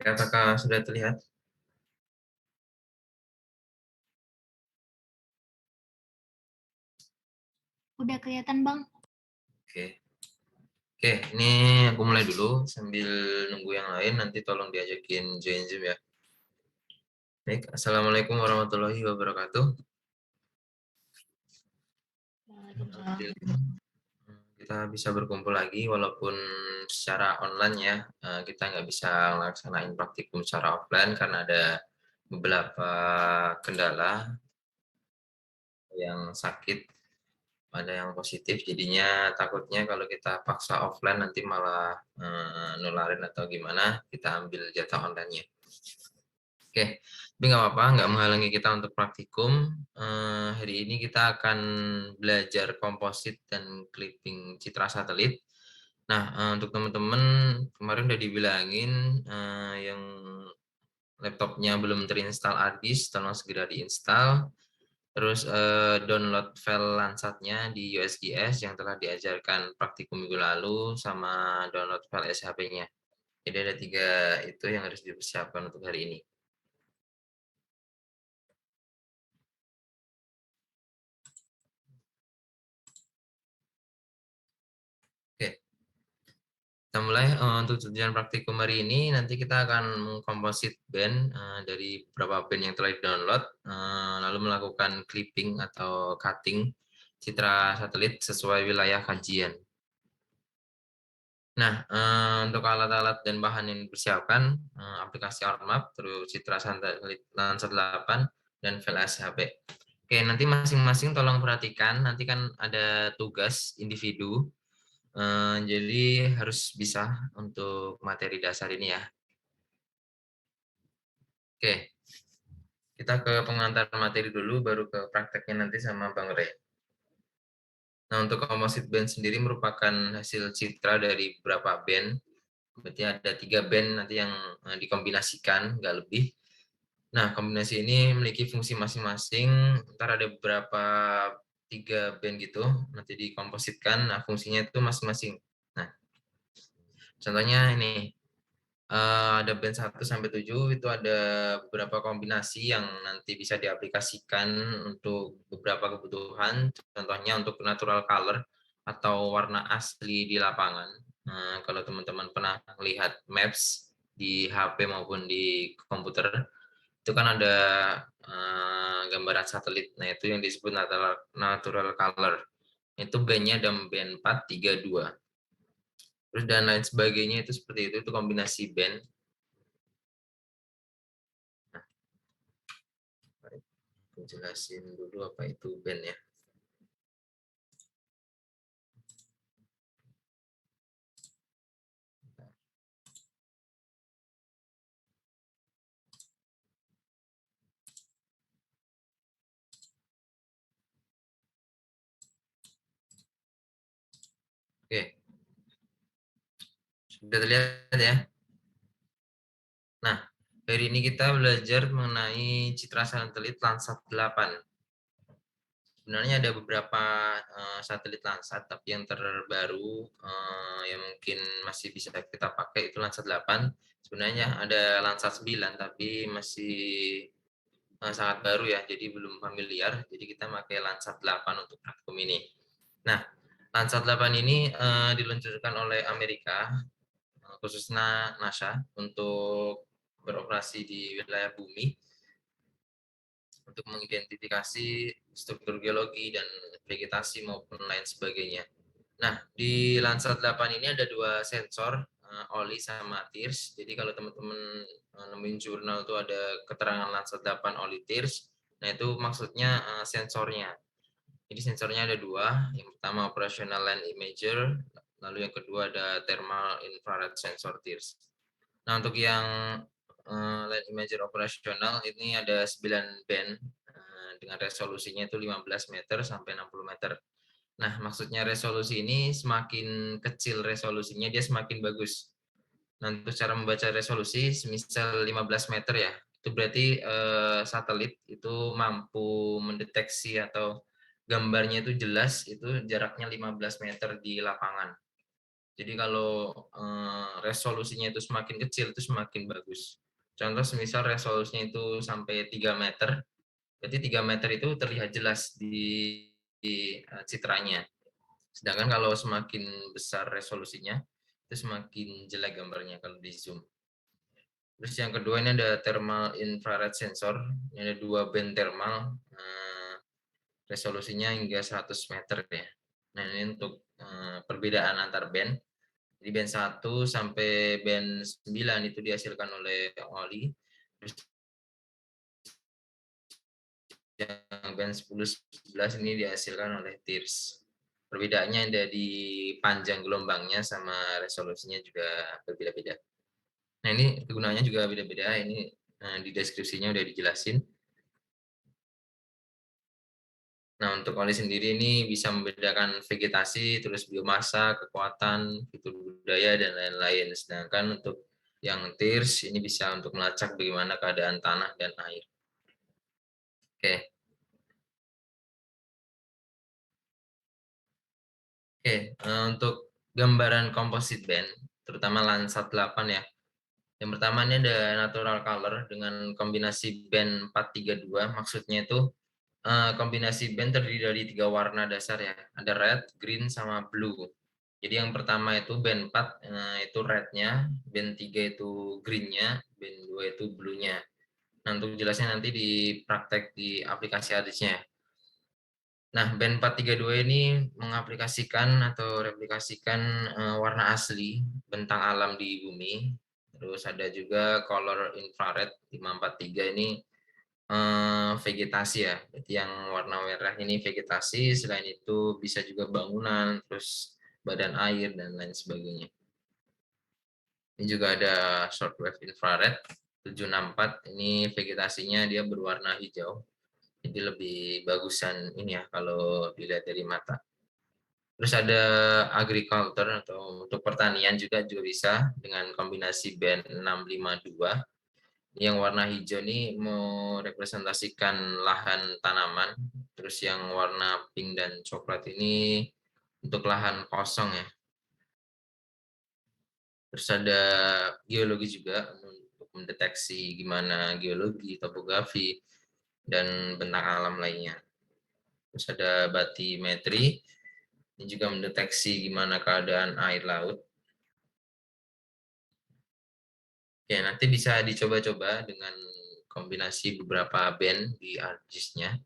Apakah sudah terlihat? Udah kelihatan, Bang. Oke. Oke, ini aku mulai dulu sambil nunggu yang lain, nanti tolong diajakin join Zoom ya. Baik, Assalamualaikum warahmatullahi wabarakatuh. Waalaikumsalam. Kita bisa berkumpul lagi walaupun secara online ya. Kita nggak bisa melaksanain praktikum secara offline karena ada beberapa kendala yang sakit, ada yang positif, jadinya takutnya kalau kita paksa offline nanti malah nularin atau gimana, kita ambil jatah online-nya. Oke, tapi nggak apa-apa, nggak menghalangi kita untuk praktikum. Hari ini kita akan belajar komposit dan clipping citra satelit. Nah, untuk teman-teman kemarin udah dibilangin yang laptopnya belum terinstall Ardis, tolong segera diinstal. Terus download file Landsat-nya di USGS yang telah diajarkan praktikum minggu lalu, sama download file SHP-nya. Jadi ada 3 itu yang harus dipersiapkan untuk hari ini. Oke, kita mulai. Untuk tujuan praktikum hari ini, nanti kita akan mengkomposit band dari beberapa band yang telah di-download, lalu melakukan clipping atau cutting citra satelit sesuai wilayah kajian. Nah, untuk alat-alat dan bahan yang dipersiapkan, aplikasi OutMap, terus citra satelit Landsat 8, dan file SHP. Oke, nanti masing-masing tolong perhatikan, nanti kan ada tugas individu, jadi harus bisa untuk materi dasar ini ya. Oke, kita ke pengantar materi dulu, baru ke prakteknya nanti sama Bang Rey. Nah, untuk composite band sendiri merupakan hasil citra dari beberapa band. Berarti ada 3 band nanti yang dikombinasikan, nggak lebih. Nah, kombinasi ini memiliki fungsi masing-masing. Ntar ada beberapa 3 band gitu, nanti dikompositkan. Nah, fungsinya itu masing-masing. Nah, contohnya ini, ada band 1 sampai 7, itu ada beberapa kombinasi yang nanti bisa diaplikasikan untuk beberapa kebutuhan. Contohnya untuk natural color atau warna asli di lapangan. Nah, kalau teman-teman pernah lihat maps di HP maupun di komputer, itu kan ada gambaran satelit. Nah, itu yang disebut natural color. Itu bandnya ada band 4, 3, 2. Terus dan lain sebagainya itu seperti itu kombinasi band. Nah, aku jelasin dulu apa itu band ya. Oke, sudah terlihat ya. Nah, hari ini kita belajar mengenai citra satelit Landsat 8. Sebenarnya ada beberapa satelit Landsat, tapi yang terbaru yang mungkin masih bisa kita pakai itu Landsat 8. Sebenarnya ada Landsat 9, tapi masih sangat baru ya, jadi belum familiar. Jadi kita pakai Landsat 8 untuk praktikum ini. Nah, Landsat 8 ini diluncurkan oleh Amerika, khususnya NASA, untuk beroperasi di wilayah bumi untuk mengidentifikasi struktur geologi dan vegetasi maupun lain sebagainya. Nah, di Landsat 8 ini ada 2 sensor, OLI sama TIRS. Jadi kalau teman-teman nemuin jurnal itu ada keterangan Landsat 8 OLI TIRS, nah itu maksudnya sensornya. Jadi sensornya ada 2, yang pertama operational land imager, lalu yang kedua ada thermal infrared sensor TIRS. Nah, untuk yang land imager operasional ini ada 9 band dengan resolusinya itu 15 meter sampai 60 meter. Nah, maksudnya resolusi ini semakin kecil resolusinya dia semakin bagus. Nah, untuk cara membaca resolusi semisal 15 meter ya, itu berarti satelit itu mampu mendeteksi atau gambarnya itu jelas, itu jaraknya 15 meter di lapangan. Jadi kalau resolusinya itu semakin kecil itu semakin bagus. Contoh semisal resolusinya itu sampai 3 meter, berarti 3 meter itu terlihat jelas di citranya. Sedangkan kalau semakin besar resolusinya, itu semakin jelek gambarnya kalau di zoom. Terus yang kedua ini ada thermal infrared sensor. Ini ada 2 band thermal, resolusinya hingga 100 meter ya. Nah ini untuk perbedaan antar band. Jadi band 1 sampai band 9 itu dihasilkan oleh OLI. Terus yang band 10 11 ini dihasilkan oleh TIRS. Perbedaannya ada di panjang gelombangnya sama resolusinya juga berbeda-beda. Nah ini kegunaannya juga beda-beda. Ini di deskripsinya udah dijelasin. Nah untuk OLI sendiri ini bisa membedakan vegetasi, terus biomasa, kekuatan, fitur budaya, dan lain-lain. Sedangkan untuk yang TIRS ini bisa untuk melacak bagaimana keadaan tanah dan air. Oke. Oke, untuk gambaran composite band, terutama Landsat 8 ya. Yang pertama ini ada natural color dengan kombinasi band 432, maksudnya itu kombinasi band terdiri dari 3 warna dasar ya. Ada red, green, sama blue. Jadi yang pertama itu band 4 itu red-nya, band 3 itu green-nya, band 2 itu blue-nya. Nah, untuk jelasnya nanti di praktek di aplikasi hadisnya. Nah, band 432 ini mengaplikasikan atau replikasikan warna asli bentang alam di bumi. Terus ada juga color infrared 543 ini vegetasi ya. Jadi yang warna merah ini vegetasi, selain itu bisa juga bangunan, terus badan air dan lain sebagainya. Ini juga ada shortwave infrared 764, ini vegetasinya dia berwarna hijau. Jadi lebih bagusan ini ya kalau dilihat dari mata. Terus ada agriculture atau untuk pertanian juga bisa dengan kombinasi band 652. Yang warna hijau ini merepresentasikan lahan tanaman, terus yang warna pink dan coklat ini untuk lahan kosong ya. Terus ada geologi juga untuk mendeteksi gimana geologi, topografi, dan bentang alam lainnya. Terus ada batimetri, ini juga mendeteksi gimana keadaan air laut. Ya, nanti bisa dicoba-coba dengan kombinasi beberapa band di ArcGIS-nya.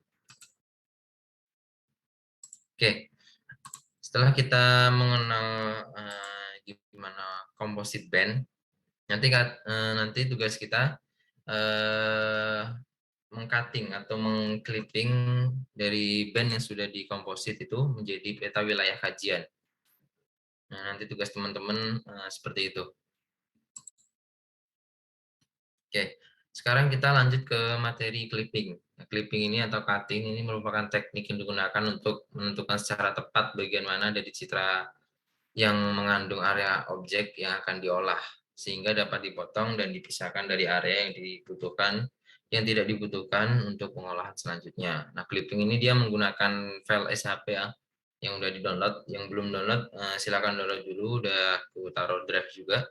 Oke, setelah kita mengenal gimana composite band, nanti tugas kita mengcutting atau mengclipping dari band yang sudah dikomposit itu menjadi peta wilayah kajian. Nah, nanti tugas teman-teman seperti itu. Oke, sekarang kita lanjut ke materi clipping. Nah, clipping ini atau cutting ini merupakan teknik yang digunakan untuk menentukan secara tepat bagian mana dari citra yang mengandung area objek yang akan diolah, sehingga dapat dipotong dan dipisahkan dari area yang dibutuhkan, yang tidak dibutuhkan untuk pengolahan selanjutnya. Nah, clipping ini dia menggunakan file SHP ya, yang udah di-download. Yang belum download, silakan download dulu, udah aku taruh drive juga.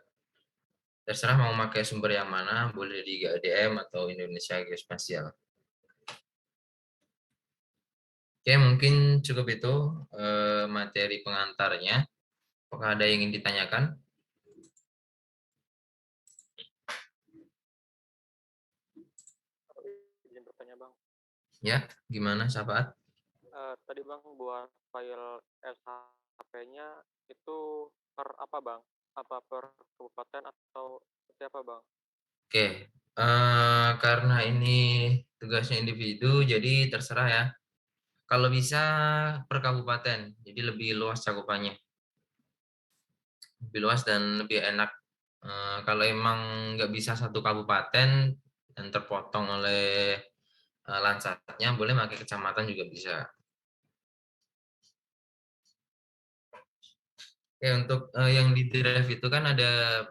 Terserah mau pakai sumber yang mana, boleh di GADM atau Indonesia Geospasial. Oke, mungkin cukup itu materi pengantarnya. Apakah ada yang ingin ditanyakan? Izin bertanya bang. Ya, gimana Safaat? Tadi bang buat file SHP-nya itu per apa bang? Apa per kabupaten atau seperti apa bang? Oke, karena ini tugasnya individu, jadi terserah ya. Kalau bisa per kabupaten, jadi lebih luas cakupannya. Lebih luas dan lebih enak. Kalau emang nggak bisa satu kabupaten dan terpotong oleh Lansatnya, boleh pakai kecamatan juga bisa. Ya, untuk yang di drive itu kan ada,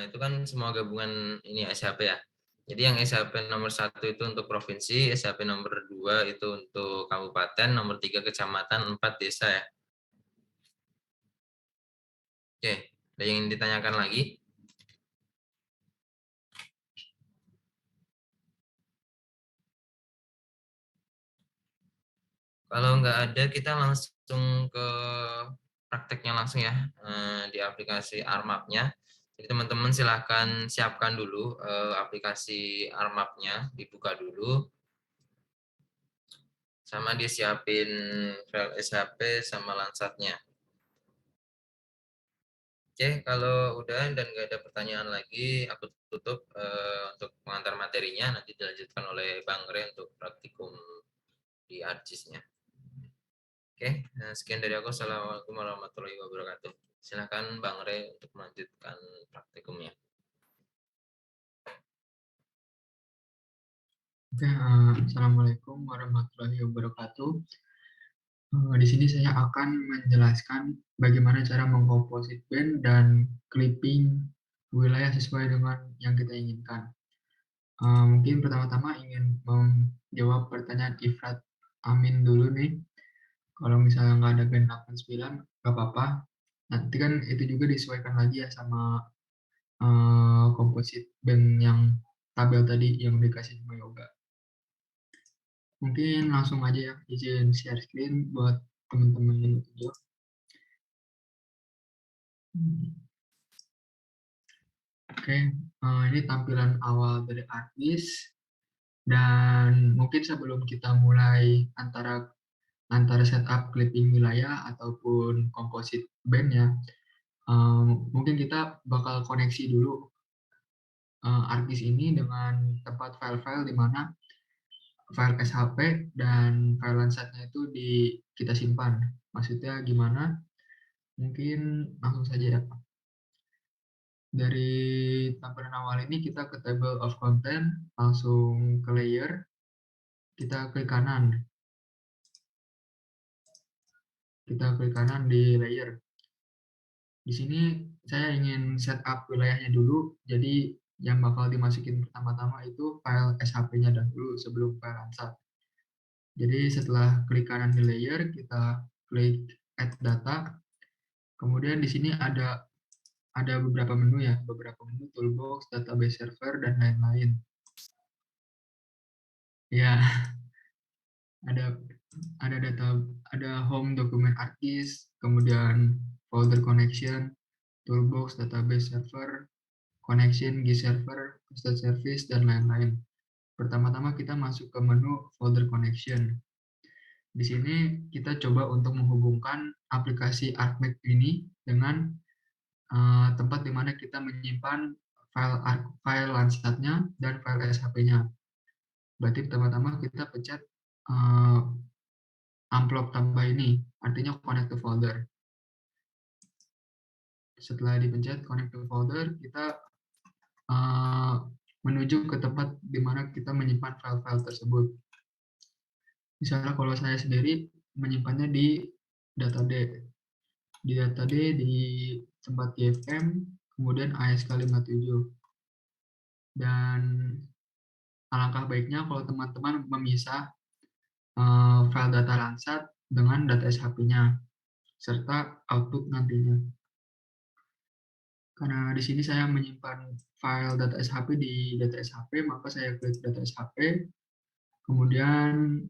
itu kan semua gabungan ini SHP ya. Jadi yang SHP nomor 1 itu untuk provinsi, SHP nomor 2 itu untuk kabupaten, nomor 3 kecamatan, 4 desa ya. Oke. Ada yang ingin ditanyakan lagi? Kalau nggak ada, kita langsung ke prakteknya langsung ya, di aplikasi Armap-nya. Jadi teman-teman silahkan siapkan dulu aplikasi Armap-nya, dibuka dulu. Sama disiapin file SHP sama Landsat-nya. Oke, kalau udah dan nggak ada pertanyaan lagi, aku tutup untuk pengantar materinya. Nanti dilanjutkan oleh Bang Re untuk praktikum di ARCIS-nya. Oke, sekian dari aku. Assalamualaikum warahmatullahi wabarakatuh. Silakan Bang Re untuk melanjutkan praktikumnya. Oke, Assalamualaikum warahmatullahi wabarakatuh. Di sini saya akan menjelaskan bagaimana cara mengkomposit band dan clipping wilayah sesuai dengan yang kita inginkan. Mungkin pertama-tama ingin menjawab pertanyaan Ifrat Amin dulu nih. Kalau misalnya nggak ada band 89, nggak apa-apa. Nanti kan itu juga disesuaikan lagi ya sama komposit band yang tabel tadi yang dikasih sama Yoga. Mungkin langsung aja ya, izin share screen buat teman-teman yang video. Oke, ini tampilan awal dari ArcGIS. Dan mungkin sebelum kita mulai antara setup clipping wilayah ataupun composite band ya, mungkin kita bakal koneksi dulu ArcGIS ini dengan tempat file-file di mana file SHP dan file Landsat-nya itu kita simpan. Maksudnya gimana? Mungkin langsung saja ya. Dari tampilan awal ini kita ke table of content, langsung ke layer, kita klik kanan. Kita klik kanan di layer. Di sini saya ingin setup wilayahnya dulu, jadi yang bakal dimasukin pertama-tama itu file SHP-nya dahulu sebelum file Landsat. Jadi setelah klik kanan di layer, kita klik add data. Kemudian di sini ada beberapa menu ya, toolbox, database server, dan lain-lain. Ya, ada home dokumen ArcGIS, kemudian folder connection, toolbox, database server, connection, GIS server, hosted service, dan lain-lain. Pertama-tama kita masuk ke menu folder connection. Di sini kita coba untuk menghubungkan aplikasi ArcMap ini dengan tempat di mana kita menyimpan file Landsat-nya dan file SHP-nya. Berarti pertama-tama kita pencet amplop tambah ini, artinya connect to folder. Setelah dipencet connect to folder, kita menuju ke tempat di mana kita menyimpan file-file tersebut. Misalnya kalau saya sendiri menyimpannya di data D. Di data D di tempat GFM, kemudian ASK57. Dan alangkah baiknya kalau teman-teman memisah file data Landsat dengan data SHP-nya, serta output nantinya. Karena di sini saya menyimpan file data SHP di data SHP, maka saya klik data SHP, kemudian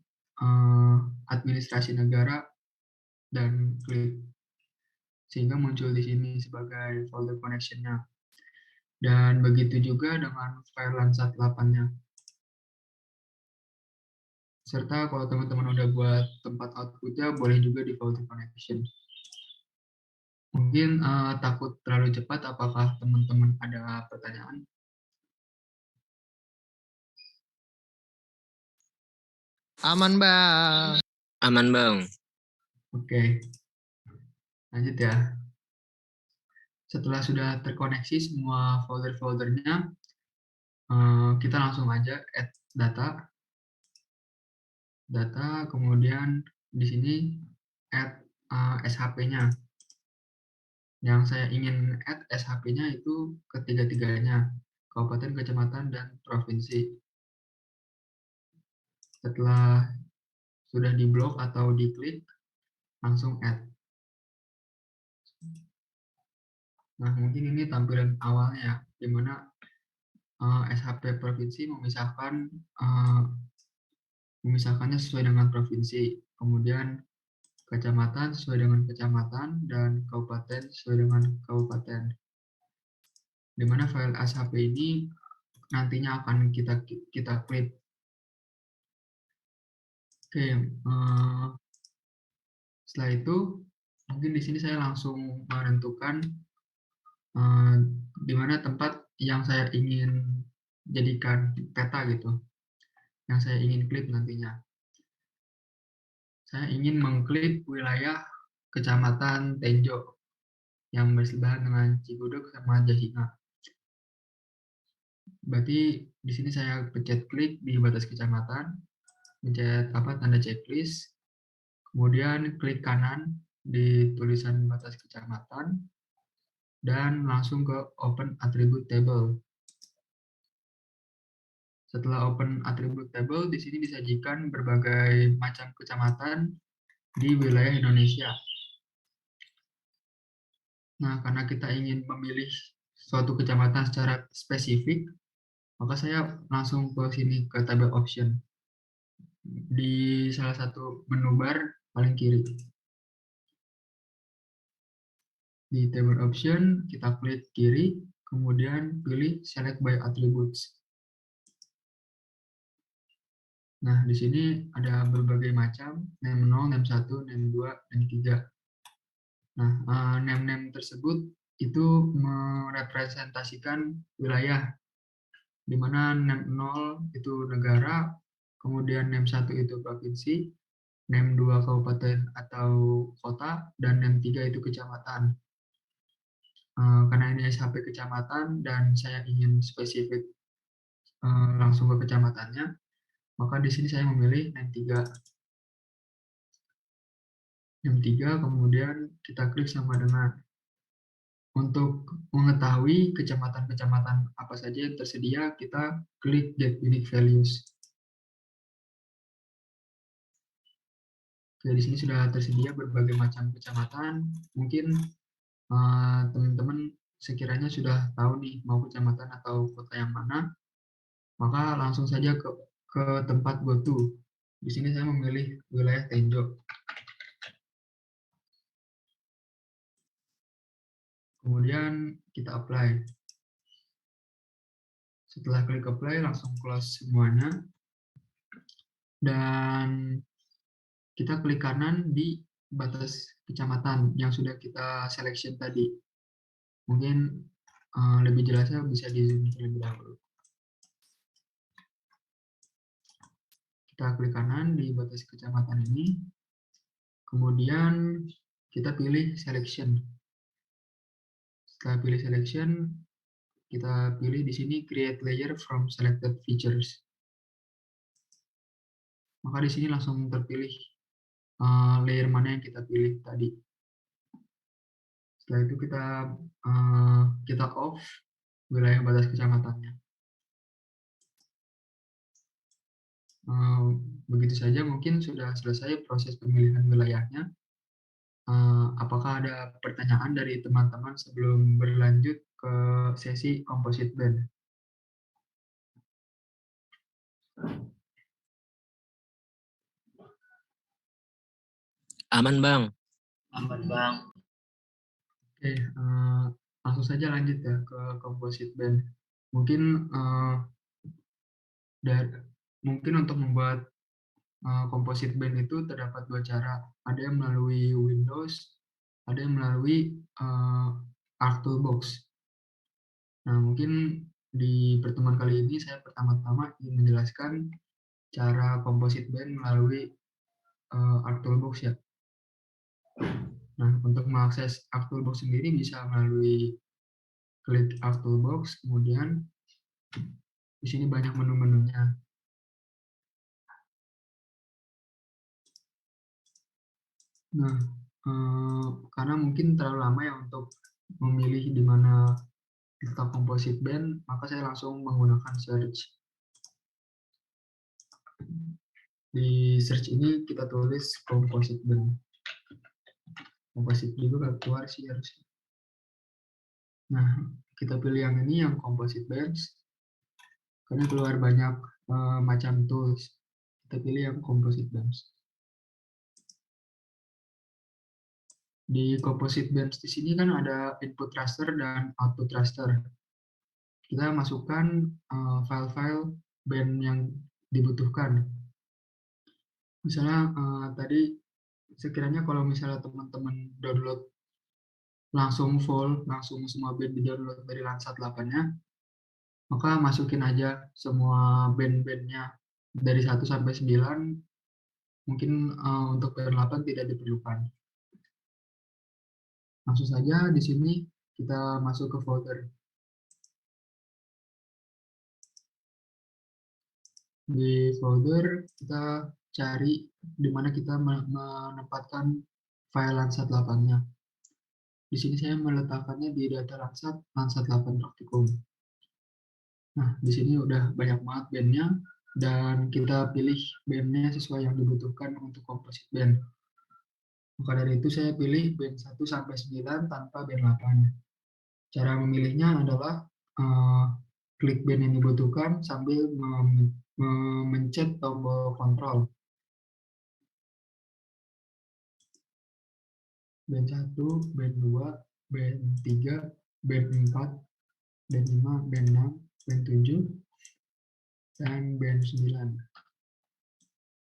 administrasi negara, dan klik. Sehingga muncul di sini sebagai folder connection-nya. Dan begitu juga dengan file Landsat 8-nya. Serta kalau teman-teman udah buat tempat output-nya, boleh juga di folder connection. Mungkin takut terlalu cepat, apakah teman-teman ada pertanyaan? Aman, Bang. Aman, Bang. Oke. Lanjut ya. Setelah sudah terkoneksi semua folder-foldernya, kita langsung aja add data. Kemudian di sini add SHP-nya. Yang saya ingin add SHP-nya itu ketiga-tiganya, kabupaten, kecamatan, dan provinsi. Setelah sudah diblok atau diklik, langsung add. Nah, mungkin ini tampilan awalnya ya, di mana SHP provinsi memisahkannya sesuai dengan provinsi. Kemudian kecamatan sesuai dengan kecamatan dan kabupaten sesuai dengan kabupaten. Di mana file SHP ini nantinya akan kita klip. Oke, setelah itu mungkin di sini saya langsung menentukan di mana tempat yang saya ingin jadikan peta gitu, yang saya ingin klip nantinya. Saya ingin mengklip wilayah Kecamatan Tenjo yang bersebelahan dengan Cigudeg sama Jasinga. Berarti di sini saya pencet klik di batas kecamatan, pencet tanda checklist, kemudian klik kanan di tulisan batas kecamatan, dan langsung ke Open Attribute Table. Setelah Open Attribute Table, di sini disajikan berbagai macam kecamatan di wilayah Indonesia. Nah, karena kita ingin memilih suatu kecamatan secara spesifik, maka saya langsung ke sini ke tabel option. Di salah satu menu bar paling kiri. Di table option, kita klik kiri, kemudian pilih select by attributes. Nah, di sini ada berbagai macam, name 0, name 1, name 2, name 3. Nah, name-name tersebut itu merepresentasikan wilayah, di mana name 0 itu negara, kemudian name 1 itu provinsi, name 2 kabupaten atau kota, dan name 3 itu kecamatan. Karena ini SHP kecamatan dan saya ingin spesifik langsung ke kecamatannya, maka di sini saya memilih name 3. Name 3, kemudian kita klik sama dengan. Untuk mengetahui kecamatan-kecamatan apa saja yang tersedia, kita klik Get Unique Values. Oke, di sini sudah tersedia berbagai macam kecamatan. Mungkin teman-teman sekiranya sudah tahu nih mau kecamatan atau kota yang mana, maka langsung saja ke tempat go to. Di sini saya memilih wilayah Tenjo. Kemudian kita apply. Setelah klik apply, langsung close semuanya. Dan kita klik kanan di batas kecamatan yang sudah kita selection tadi. Mungkin lebih jelasnya bisa di zoom terlebih dahulu. Kita klik kanan di batas kecamatan ini. Kemudian kita pilih selection. Setelah pilih selection, kita pilih di sini create layer from selected features. Maka di sini langsung terpilih layer mana yang kita pilih tadi. Setelah itu kita off wilayah batas kecamatannya. Begitu saja mungkin sudah selesai proses pemilihan wilayahnya. Apakah ada pertanyaan dari teman-teman sebelum berlanjut ke sesi composite band? Aman, Bang. Aman, Bang. Oke, langsung saja lanjut ya ke composite band. Mungkin mungkin untuk membuat composite band itu terdapat dua cara. Ada yang melalui Windows, ada yang melalui ArcToolbox. Nah, mungkin di pertemuan kali ini saya pertama-tama ingin menjelaskan cara composite band melalui ArcToolbox ya. Nah, untuk mengakses ArcToolbox sendiri bisa melalui klik ArcToolbox, kemudian di sini banyak menu-menunya. Nah, karena mungkin terlalu lama ya untuk memilih di mana letak composite band, maka saya langsung menggunakan search. Di search ini kita tulis composite band. Composite juga keluar sih harusnya. Nah, kita pilih yang ini, yang composite bench, karena keluar banyak macam tools. Kita pilih yang composite bench. Di composite bench di sini kan ada input raster dan output raster. Kita masukkan file-file band yang dibutuhkan. Misalnya tadi sekiranya kalau misalnya teman-teman download langsung full, langsung semua band di download dari Landsat 8-nya, maka masukin aja semua band-bandnya dari 1 sampai 9, mungkin untuk band 8 tidak diperlukan. Langsung saja di sini kita masuk ke folder. Di folder kita cari di mana kita menempatkan file Landsat 8-nya. Di sini saya meletakkannya di data Landsat 8 praktikum. Nah, di sini udah banyak banget bandnya, dan kita pilih bandnya sesuai yang dibutuhkan untuk composite band. Maka dari itu saya pilih band 1 sampai 9 tanpa band 8. Cara memilihnya adalah klik band yang dibutuhkan sambil memencet tombol kontrol. Band 1, band 2, band 3, band 4, band 5, band 6, band 7, dan band 9.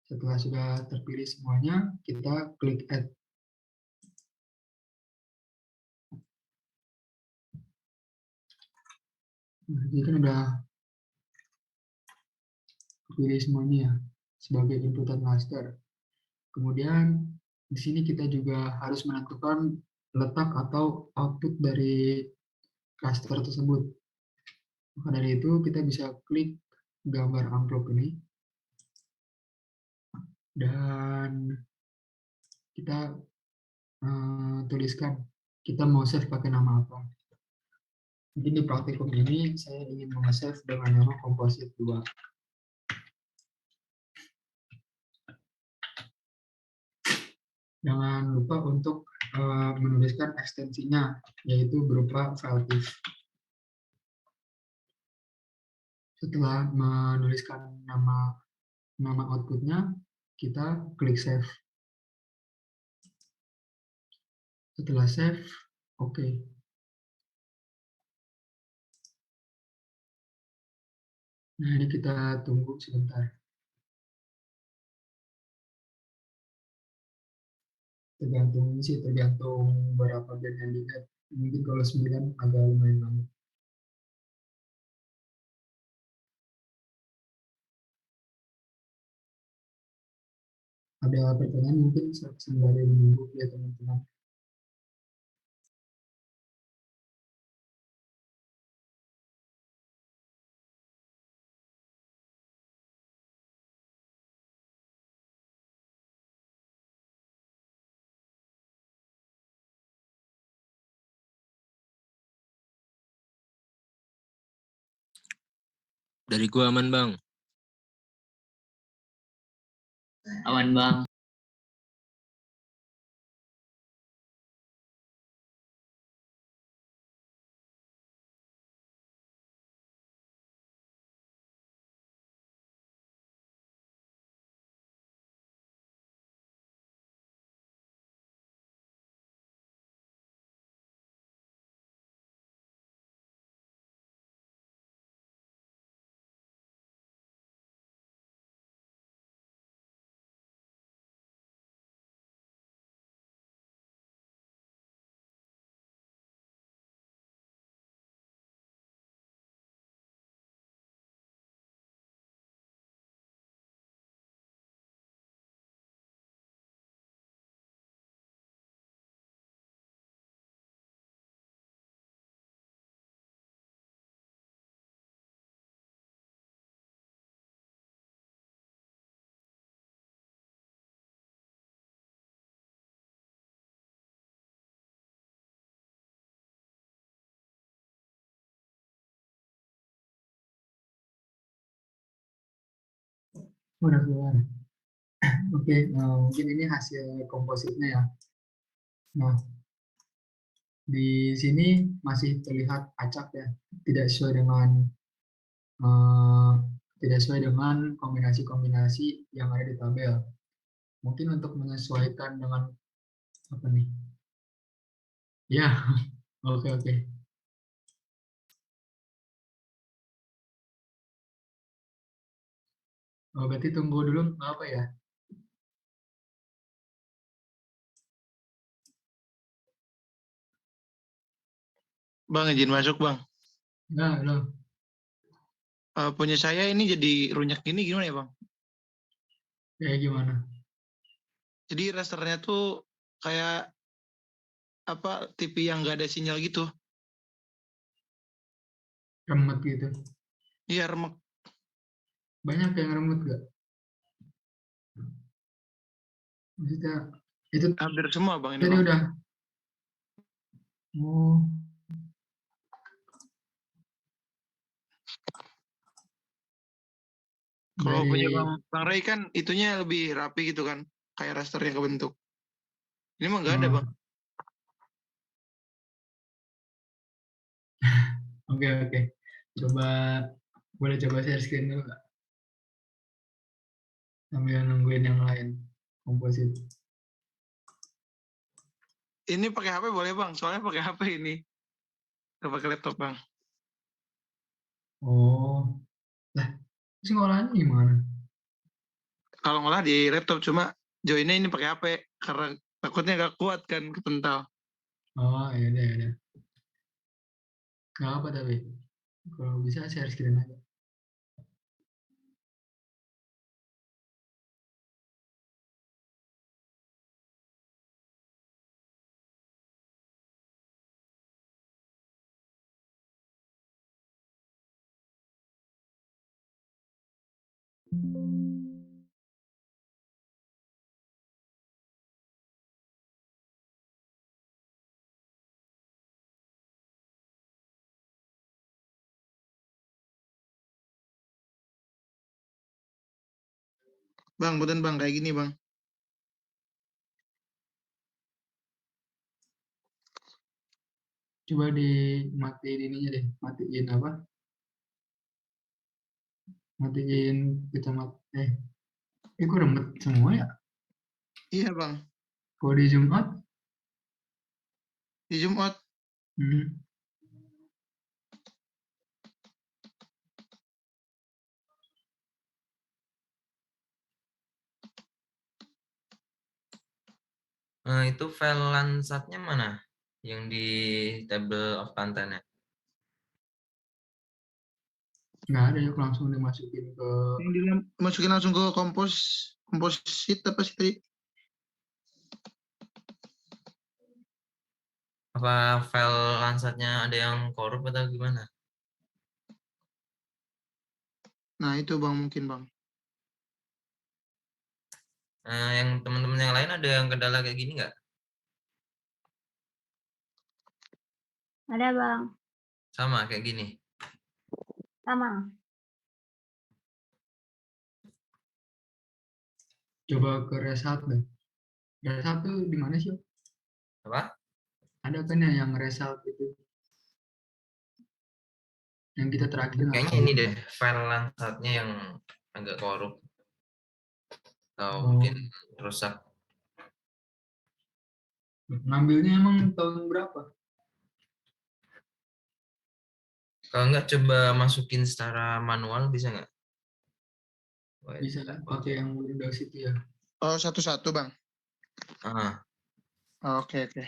Setelah sudah terpilih semuanya, kita klik add. Nah, ini kan udah pilih semuanya ya sebagai inputan master. Kemudian di sini kita juga harus menentukan letak atau output dari cluster tersebut. Maka dari itu kita bisa klik gambar amplop ini dan kita tuliskan kita mau save pakai nama apa. Mungkin di praktikum ini saya ingin save dengan nama composite 2. Jangan lupa untuk menuliskan ekstensinya, yaitu berupa file TIFF. Setelah menuliskan nama outputnya, kita klik save. Setelah save, oke. Nah, ini kita tunggu sebentar. Tergantung berapa band yang di-add. Mungkin kalau 9 agak lumayan lama. Ada pertanyaan mungkin sembari menunggu ya teman-teman. Dari gua aman, Bang. Aman, Bang. Udah keluar. Oke, mungkin ini hasil kompositnya ya. Nah, Di sini masih terlihat acak ya, tidak sesuai dengan eh, tidak sesuai dengan kombinasi-kombinasi yang ada di tabel. Mungkin untuk menyesuaikan dengan apa nih? Ya, oke oke. Oh, berarti tunggu dulu nggak apa ya? Bang, izin masuk, Bang. Nggak, loh. Punya saya ini jadi runyak gini gimana ya, Bang? Kayak gimana? Jadi rasternya tuh kayak apa TV yang nggak ada sinyal gitu. Remet gitu. Iya, remek. Banyak yang remet nggak? Maksudnya itu Hampir semua, Bang, ini, tadi Bang. udah. Oh, Kalau punya dari Bang Ray kan itunya lebih rapi gitu kan, kayak rasternya kebentuk. Ini mah nggak ada, oh, Bang. oke oke. Coba boleh coba share screen dulu nggak? Sambil nungguin yang lain komposit. Ini pakai HP boleh, Bang? Soalnya pakai HP ini. Nggak pakai laptop, Bang. Oh, lah, terus ngolahnya gimana? Kalau ngolah di laptop cuma joinnya ini pakai HP karena takutnya nggak kuat kan kepental. Oh, ya udah ya udah. Nggak apa tapi kalau bisa share screen aja. Bang, bukan Bang kayak gini, Bang. Coba dimatiin ininya deh, matiin apa? Matiin kok remet semua ya? Iya, Bang. Kalau di zoom out, Di zoom out. hmm, Itu file Landsat-nya mana? Yang di table of content-nya. nggak ada ya, langsung dimasukin ke Yang masukin langsung ke komposit apa sih tadi? Apa file Landsat-nya ada yang korup atau gimana? Nah, itu Bang mungkin, Bang. Yang teman-teman yang lain ada yang kendala kayak gini nggak? Ada Bang, Sama kayak gini. sama. coba ke result deh. Result tuh di mana sih? Apa? Ada kan ya yang result itu? Yang kita terakhir nggak Kayaknya tahu. ini deh, file Landsat-nya yang agak korup. Atau Oh, mungkin rusak. ngambilnya emang tahun berapa? Kalau nggak coba masukin secara manual bisa nggak? Bisa pakai yang Windows itu ya? Oh, satu-satu, Bang. Ah, Oke, oke.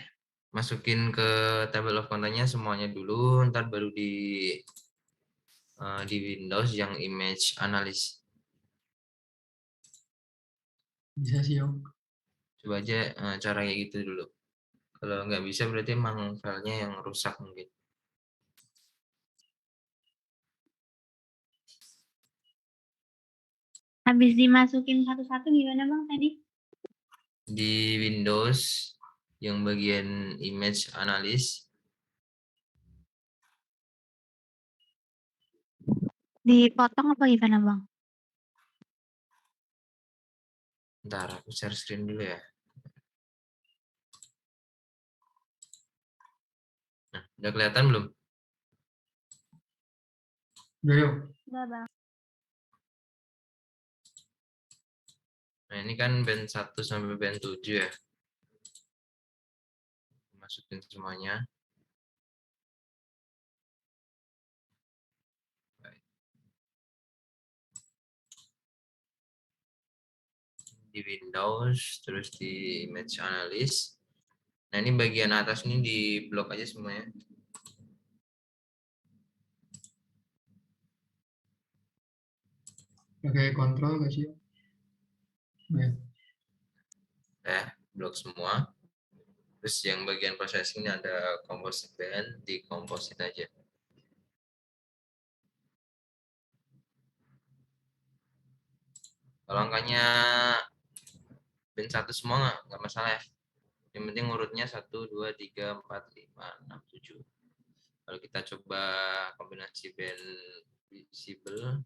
masukin ke table of content-nya semuanya dulu, ntar baru di Windows yang image analysis. Bisa sih Om. Coba aja cara kayak gitu dulu. Kalau nggak bisa berarti emang filenya yang rusak mungkin. Habis dimasukin satu-satu gimana Bang tadi? Di Windows yang bagian image analysis, Dipotong apa gimana Bang? ntar aku share screen dulu ya. Udah kelihatan belum? Udah yuk. Udah bang. Nah, ini kan band 1 sampai band 7 ya. Masukin semuanya. Di Windows, terus di Image Analyst. Nah, ini bagian atas ini di blok aja semuanya. Pakai kontrol gak sih? Baik. Blok semua. Terus yang bagian processing ini ada composite band, di composite aja. Kalau angkanya band 1 semua nggak masalah ya. Yang penting urutnya 1, 2, 3, 4, 5, 6, 7. Kalau kita coba kombinasi band visible,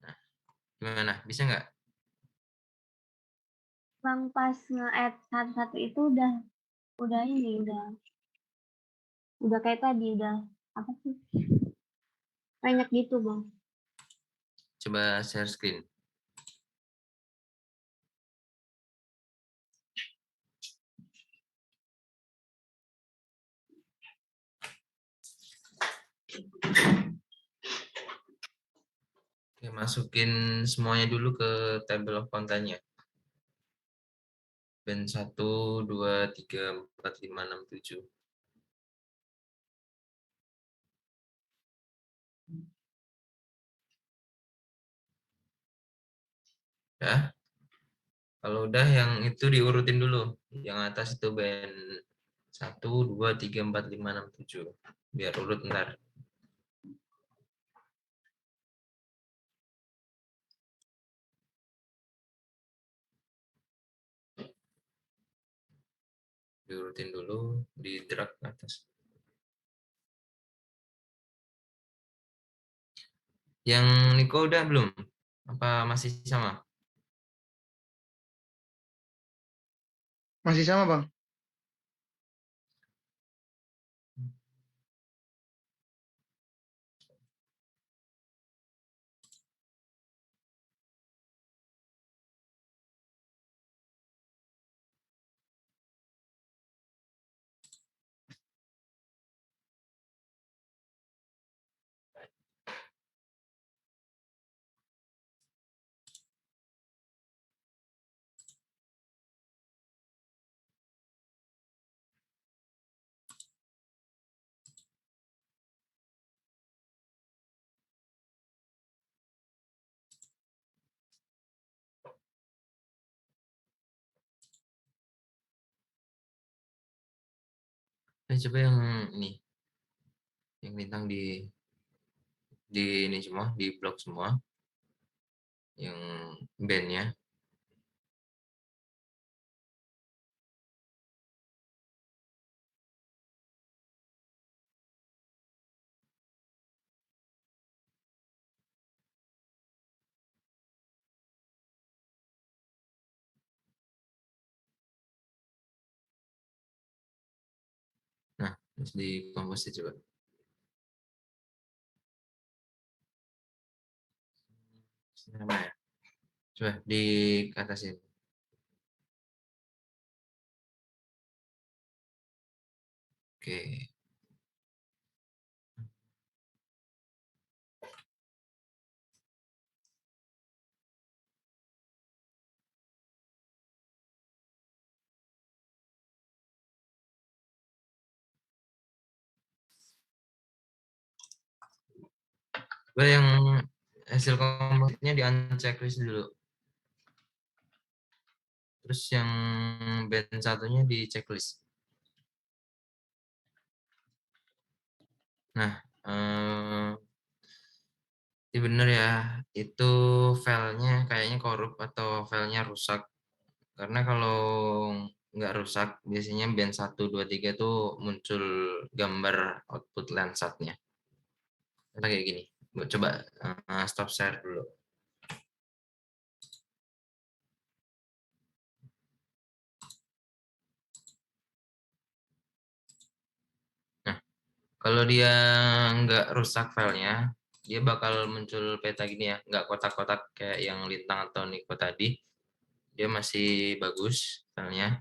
nah gimana? Bisa nggak? Bang pas nge-add satu-satu itu udah ini udah kayak tadi udah apa sih? Banyak gitu bang. Coba share screen. Oke, masukin semuanya dulu ke table of content-nya. Band 1, 2, 3, 4, 5, 6, 7. Ya. Kalau udah yang itu diurutin dulu. Yang atas itu band 1, 2, 3, 4, 5, 6, 7. Biar urut ntar. Diurutin dulu, di drag ke atas. Yang Niko udah belum? Apa masih sama? Masih sama, Bang. Coba yang ini. Yang bintang di ini semua, di blok semua. Yang bandnya. Nah, terus di komposisi coba. Sama ya. Coba di atasin. Oke. Coba yang hasil kompositnya di unchecklist dulu. Terus yang band satunya di checklist. Nah, ini bener ya, itu filenya kayaknya korup atau filenya rusak. Karena kalau nggak rusak, biasanya band 1, 2, 3 tuh muncul gambar output Landsat-nya. Kayak gini. Coba stop share dulu. Kalau dia nggak rusak filenya, dia bakal muncul peta gini ya, nggak kotak-kotak kayak yang Lintang atau Niko tadi. Dia masih bagus filenya.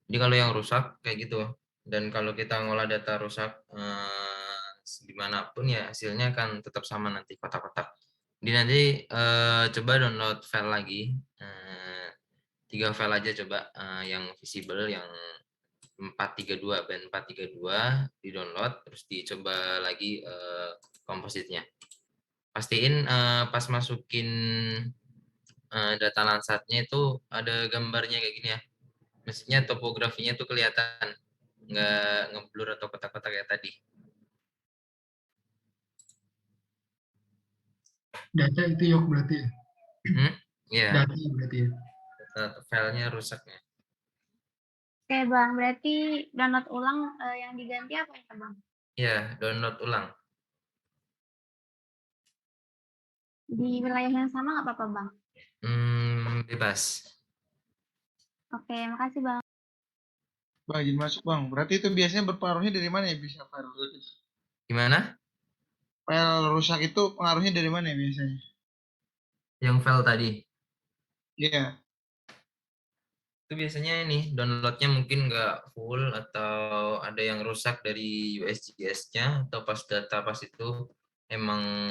Jadi kalau yang rusak kayak gitu. Dan kalau kita ngolah data rusak dimanapun ya hasilnya akan tetap sama nanti kotak-kotak. Jadi nanti coba download file lagi. 3 file aja coba yang visible yang 432 band 432 di download terus dicoba lagi kompositnya. Pastiin pas masukin data Landsatnya itu ada gambarnya kayak gini ya. Mestinya topografinya tuh kelihatan, nggak ngeblur atau kotak-kotak kayak tadi. Data itu yok berarti ya? Iya, Data berarti ya? filenya rusaknya. Oke Bang, berarti download ulang yang diganti apa ya Bang? Iya, download ulang. Di wilayah yang sama nggak apa-apa Bang? Bebas. Oke, makasih Bang. Bang, izin masuk bang. Berarti itu biasanya berpengaruhnya dari mana ya bisa file rusak? Gimana? File rusak itu pengaruhnya dari mana ya biasanya? Yang file tadi. Iya. Itu biasanya ini downloadnya mungkin nggak full atau ada yang rusak dari USGS-nya atau pas data pas itu emang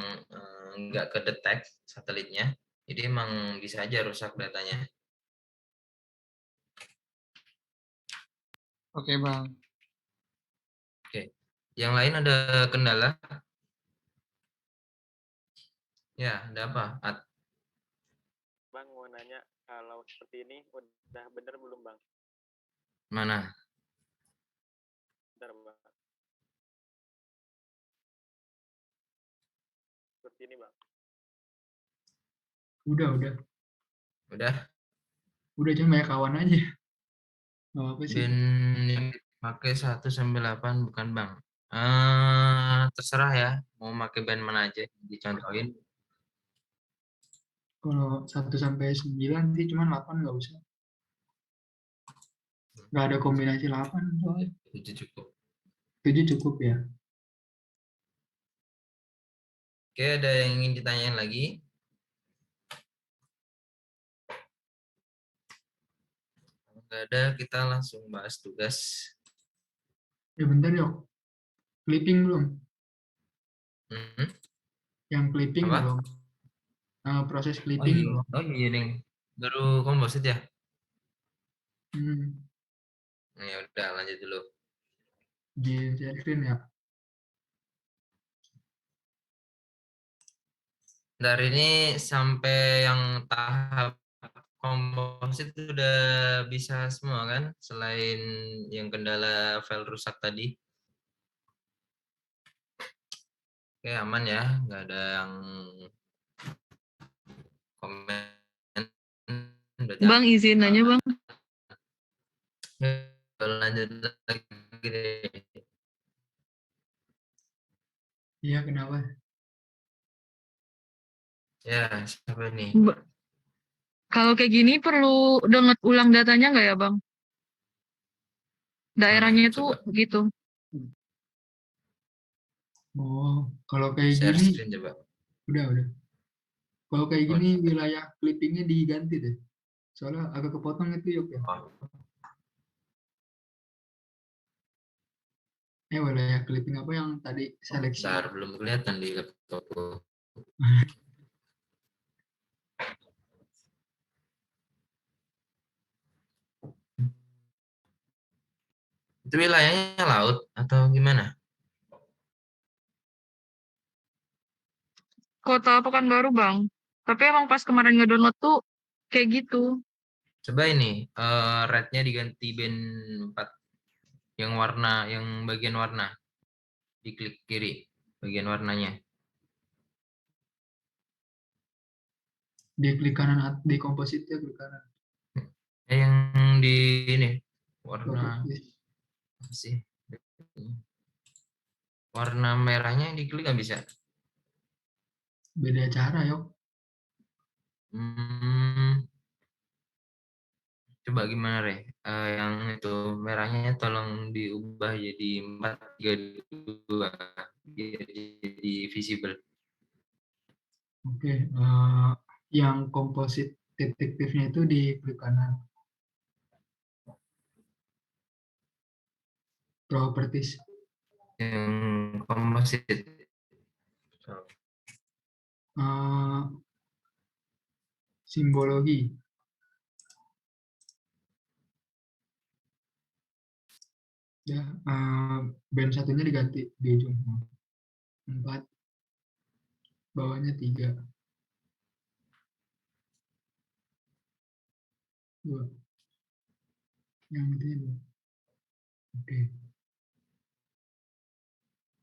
nggak kedetek satelitnya. Jadi emang bisa aja rusak datanya. Oke bang. Oke. Yang lain ada kendala? Ya, ada apa? Bang mau nanya kalau seperti ini udah bener belum Bang? Mana? Bentar Bang. Seperti ini Bang. Udah. Udah? Udah cuma banyak kawan aja. Nggak apa sih. Band yang pakai 1 sampai 8 bukan Bang. Terserah ya, mau pakai band mana aja dicontohin. Kalau 1 sampai 9 sih, cuma 8 nggak usah. Nggak ada kombinasi 8 soalnya. 7 cukup. 7 cukup ya. Oke, ada yang ingin ditanyain lagi? Kalau nggak ada, kita langsung bahas tugas. Ya bentar yok. Clipping belum? Yang clipping Apa? belum? Proses Oh clipping iya, belum? Deng. Baru komposit ya? Ya udah, lanjut dulu. Di share screen ya. Dari ini sampai yang tahap komposit udah bisa semua kan? Selain yang kendala file rusak tadi. Oke, aman ya, nggak ada yang komen. Berarti Bang, izin nanya Bang. lanjut lagi deh. Iya, kenapa? Ya, siapa nih? Kalau kayak gini perlu download ulang datanya nggak ya Bang? Daerahnya itu Coba gitu. Oh, kalau kayak share gini, screen coba. udah. Kalau kayak gini wilayah clippingnya diganti deh. Soalnya agak kepotong itu yok ya. Wilayah clipping apa yang tadi seleksi? Bentar, belum kelihatan di laptopku. Itu wilayahnya laut atau gimana? Kota Pekanbaru Bang. Tapi emang pas kemarin nge-download tuh kayak gitu. Coba ini red-nya diganti band 4 yang warna, yang bagian warna. Diklik kiri bagian warnanya. Di klik kanan, di kompositnya klik kanan. Yang di ini warna apa sih? Warna merahnya yang diklik nggak bisa. Beda cara yok. Coba gimana, Re? Yang itu merahnya tolong diubah jadi 432 biar jadi visible. Oke, yang komposit detektifnya itu di klik kanan. Properties. Yang komposit. Simbologi. Ya, band satunya diganti di ujung. 4, bawahnya 3, 2, yang intinya 2. Oke.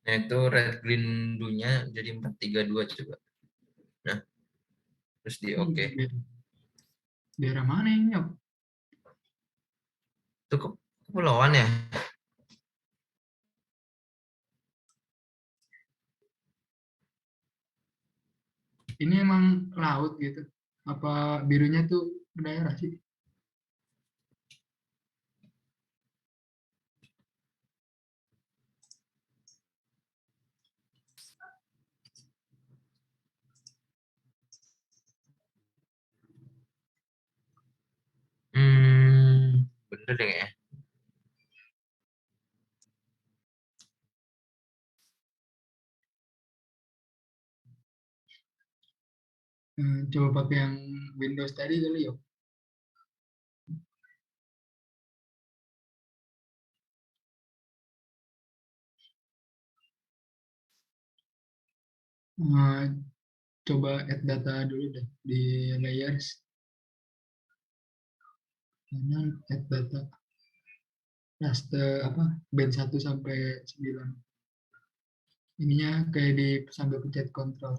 Nah, itu red green blue-nya jadi 432 coba. Nah, terus di oke. Daerah mana ini? Itu kepulauan ya? Ini emang laut gitu? Apa birunya tuh daerah sih? Bener deh ya. Coba pakai yang Windows tadi kali ya. Coba add data dulu deh di layers. Kanan add data. Raster apa? Band 1 sampai 9. Ininya kayak di sambil pencet kontrol.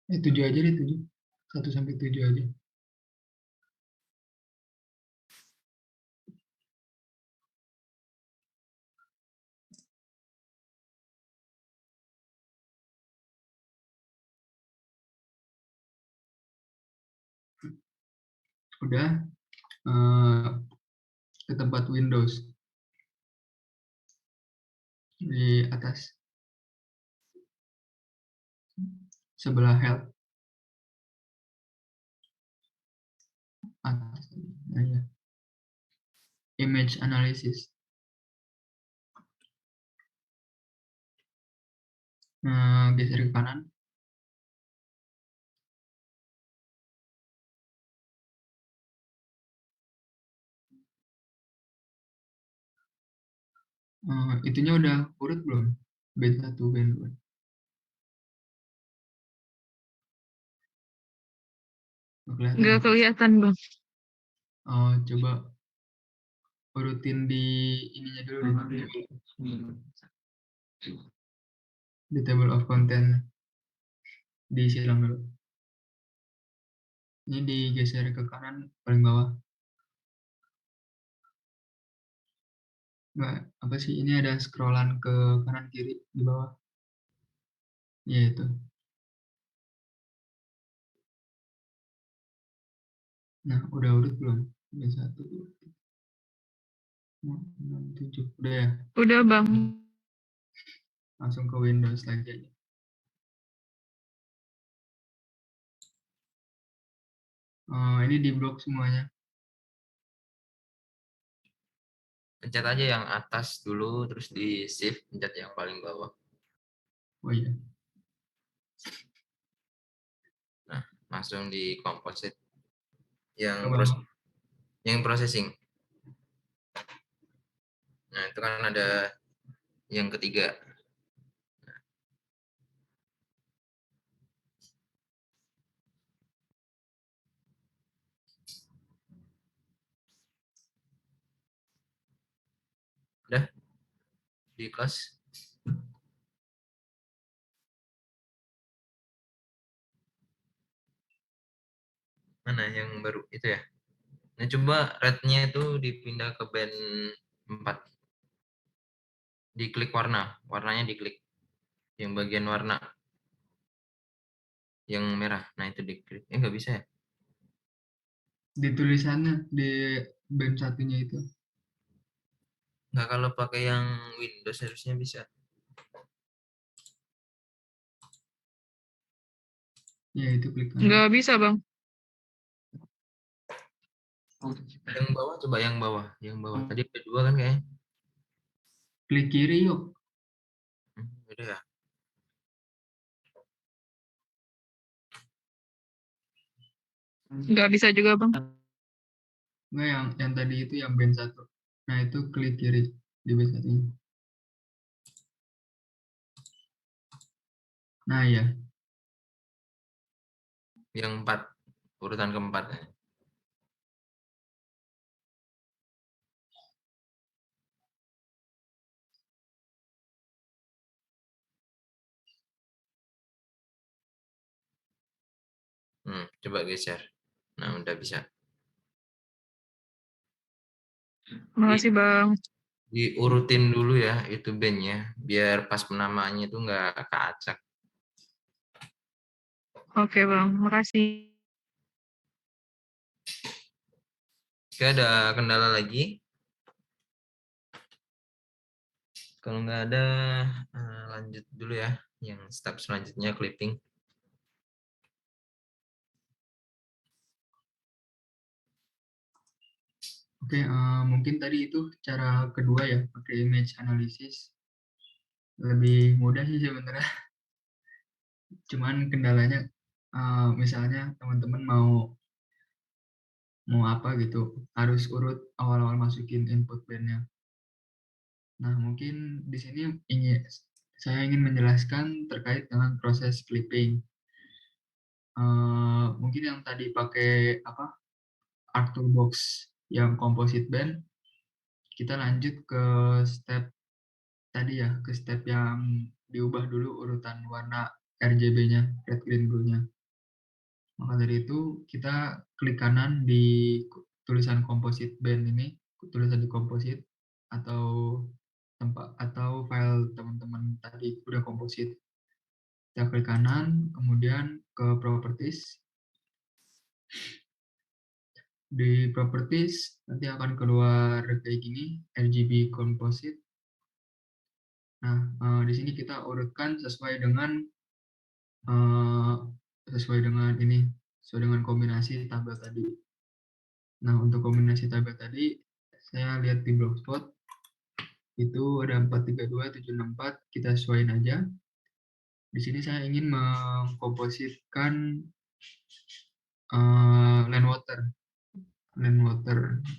7 aja deh, 7. 1 sampai 7 aja. Udah, ke tempat Windows di atas sebelah help atas. Nah, ya. Image analysis. Geser ke kanan. Itunya udah urut belum? Band 1, band 2. Nggak kelihatan, Bang. Coba urutin di ininya dulu deh. Di table of content. Disilang dulu. Ini digeser ke kanan paling bawah. Enggak, apa sih? Ini ada scrollan ke kanan kiri di bawah. Ya itu. Nah, udah urut belum? Udah 1, 2, 6, 7. Udah ya? Udah, Bang. Langsung ke Windows lagi aja. Ini di blok semuanya. Pencet aja yang atas dulu, terus di shift, pencet yang paling bawah. Oh iya. Nah, langsung di composite. Yang Coba. yang processing. Nah, itu kan ada yang ketiga. Udah di kelas. Mana yang baru itu ya? Nah, coba red-nya itu dipindah ke band 4. Diklik warna, warnanya diklik. Yang bagian warna. Yang merah. Nah, itu diklik. Nggak bisa ya? Di tulisannya, di band satunya itu. Nggak, kalau pakai yang Windows harusnya bisa. Ya, itu klik kanan. Nggak bisa, Bang. Yang bawah, coba yang bawah. Yang bawah. Tadi ada 2 kan kayaknya. Klik kiri yuk. Beda ya? Nggak bisa juga, Bang. Enggak, yang tadi itu yang band 1. Nah, itu klik kiri di band satunya. Nah, ya. Yang 4. Urutan keempat. Coba geser. Nah, udah bisa. Makasih, Bang. Diurutin dulu ya itu bandnya, biar pas penamaannya itu nggak keacak. Oke, Bang. Makasih. Oke, ada kendala lagi? Kalau nggak ada, lanjut dulu ya. Yang step selanjutnya clipping. Oke, mungkin tadi itu cara kedua ya, pakai image analysis. Lebih mudah sih sebenarnya. Cuman kendalanya, misalnya teman-teman mau apa gitu, harus urut awal-awal masukin input bandnya. Nah, mungkin di sini saya ingin menjelaskan terkait dengan proses clipping. Mungkin yang tadi pakai apa, Art Toolbox yang composite band, kita lanjut ke step tadi ya, ke step yang diubah dulu urutan warna RGB-nya, red, green, blue-nya. Maka dari itu kita klik kanan di tulisan composite band ini, tulisan di composite atau tempat atau file teman-teman tadi udah composite. Kita klik kanan, kemudian ke properties. Di properties nanti akan keluar kayak gini, RGB composite. Nah, di sini kita urutkan sesuai dengan sesuai dengan kombinasi tabel tadi. Nah, untuk kombinasi tabel tadi, saya lihat di Blogspot, itu ada 432, 764, kita sesuaiin aja. Di sini saya ingin mengkompositkan land water.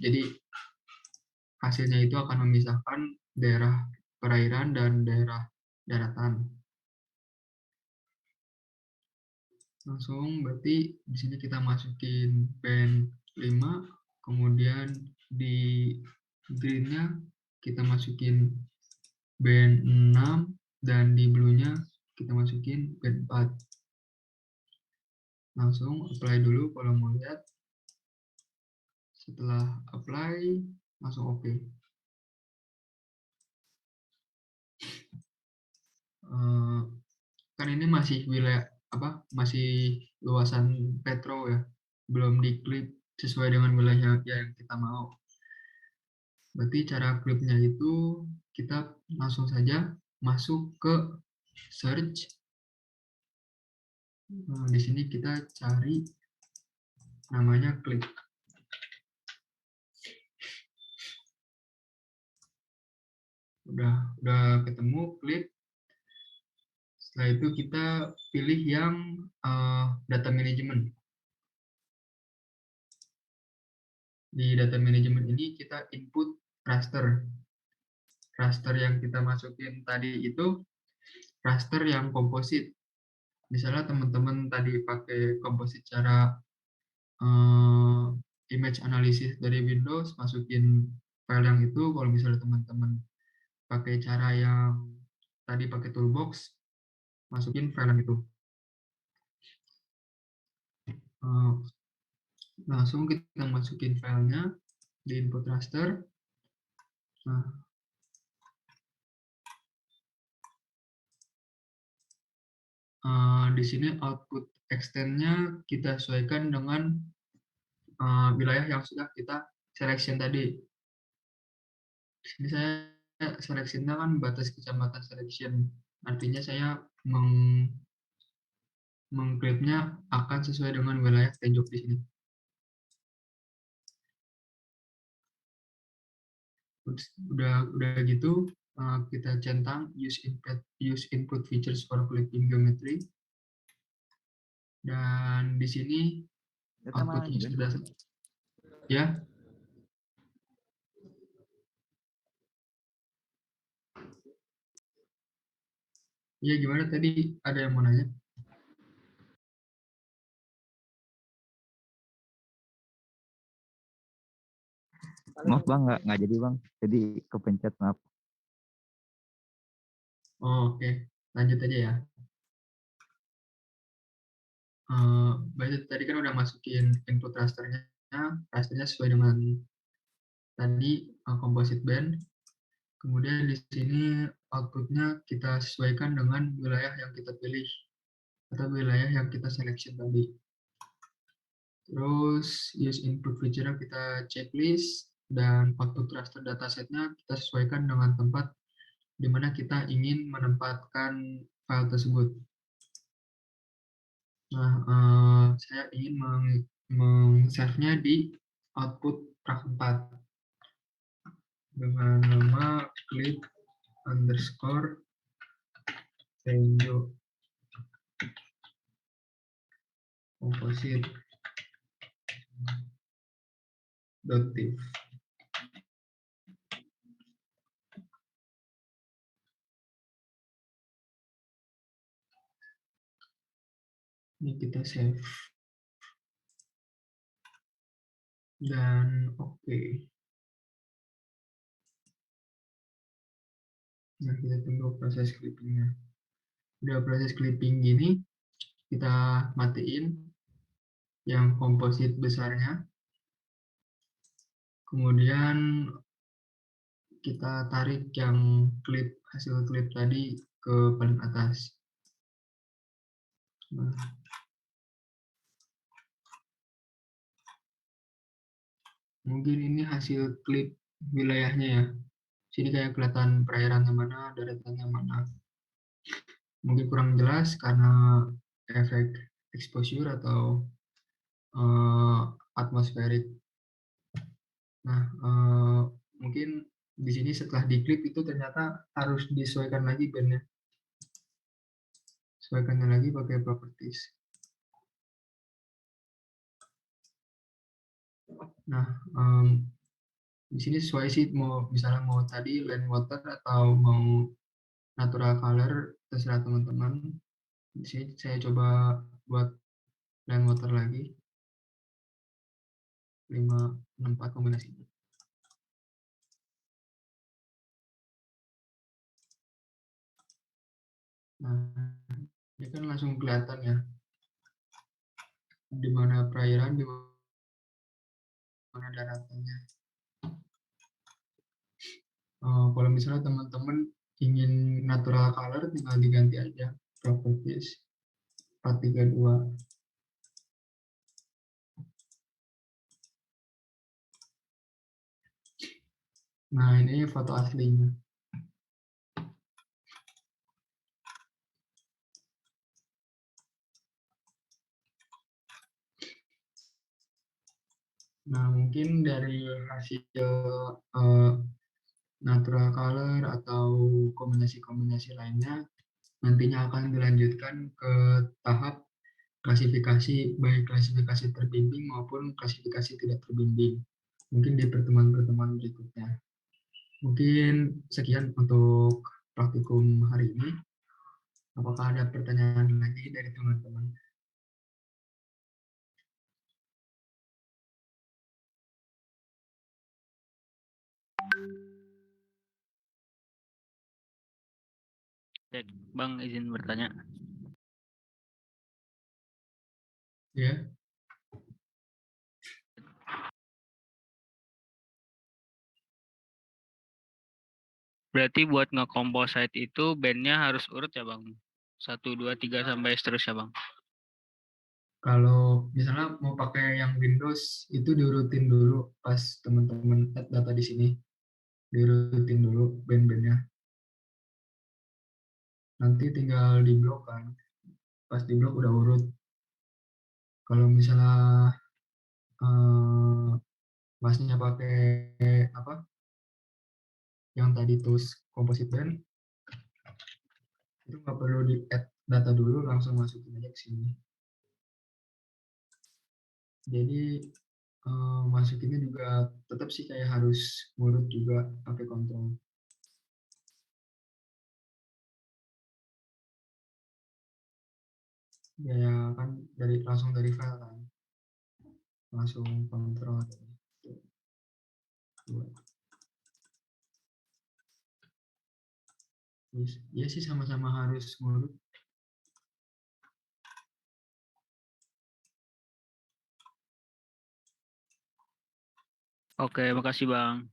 Jadi, hasilnya itu akan memisahkan daerah perairan dan daerah daratan. Langsung berarti di sini kita masukin band 5, kemudian di green-nya kita masukin band 6, dan di blue-nya kita masukin band 4. Langsung apply dulu kalau mau lihat. Setelah apply, langsung oke. Kan ini masih wilayah masih luasan Petro ya, belum diklip sesuai dengan wilayah yang kita mau. Berarti cara klipnya itu kita langsung saja masuk ke search. Nah, di sini kita cari namanya clip. Udah ketemu clip. Setelah itu kita pilih yang data management. Di data management ini kita input raster. Raster yang kita masukin tadi itu raster yang komposit. Misalnya teman-teman tadi pakai komposit cara image analysis dari Windows, masukin file yang itu. Kalau misalnya teman-teman pakai cara yang tadi pakai toolbox, masukin file yang itu. Langsung kita masukin filenya di input raster. Nah, Di sini output extend-nya kita sesuaikan dengan wilayah yang sudah kita selection tadi. Di sini saya seleksinya kan batas kecamatan selection. Artinya saya mengklipnya akan sesuai dengan wilayah Tenjok di sini. Udah gitu kita centang use input features for clipping geometry, dan di sini outputnya sudah ya. Iya, gimana tadi ada yang mau nanya? Maaf bang, nggak jadi bang, jadi kepencet, maaf. Oh, oke. Lanjut aja ya. Baik, tadi kan udah masukin input rasternya sesuai dengan tadi composite band. Kemudian di sini outputnya kita sesuaikan dengan wilayah yang kita pilih atau wilayah yang kita selection tadi. Terus use input feature kita checklist, dan output raster datasetnya kita sesuaikan dengan tempat di mana kita ingin menempatkan file tersebut. Nah, saya ingin meng-save-nya di output rak 4 dengan nama clip underscore tenjo composite .tif. Ini kita save dan oke. Nah, kita tunggu proses clippingnya. Udah proses clipping gini, kita matiin yang komposit besarnya. Kemudian kita tarik yang hasil klip tadi ke paling atas. Nah, mungkin ini hasil klip wilayahnya ya. Sini kayak kelihatan perairan yang mana, daratan yang mana. Mungkin kurang jelas karena efek exposure atau atmosferik. Nah, mungkin di sini setelah diklip itu ternyata harus disesuaikan lagi bandnya. Sesuaikannya lagi pakai properties. Nah, di sini sesuai sih, mau misalnya mau tadi land water atau mau natural color, terserah teman-teman. Di sini saya coba buat land water lagi. 564 kombinasinya. Nah, ini kan langsung kelihatan ya, di mana perairan, di mana daratannya. Kalau misalnya teman-teman ingin natural color, tinggal diganti aja properties 432. Nah, ini foto aslinya. Nah, mungkin dari hasil natural color atau kombinasi-kombinasi lainnya nantinya akan dilanjutkan ke tahap klasifikasi, baik klasifikasi terbimbing maupun klasifikasi tidak terbimbing. Mungkin di pertemuan-pertemuan berikutnya. Mungkin sekian untuk praktikum hari ini. Apakah ada pertanyaan lagi dari teman-teman? Bang, izin bertanya. Ya. Berarti buat nge-composite itu bandnya harus urut ya bang? 1, 2, 3 sampai seterusnya, Bang. Kalau misalnya mau pakai yang Windows itu diurutin dulu pas teman-teman add data di sini. Diurutin dulu band-bandnya. Nanti tinggal di blok kan. Pas di blok udah urut. Kalau misalnya masnya pakai apa? Yang tadi tools composite band itu nggak perlu di add data dulu, langsung masukin aja ke sini. Jadi masukinnya juga tetap sih kayak harus ngurut juga pakai kontrol. Ya kan langsung dari file kan, langsung kontrol. Iya sih sama-sama harus ngurut. Oke, makasih, Bang.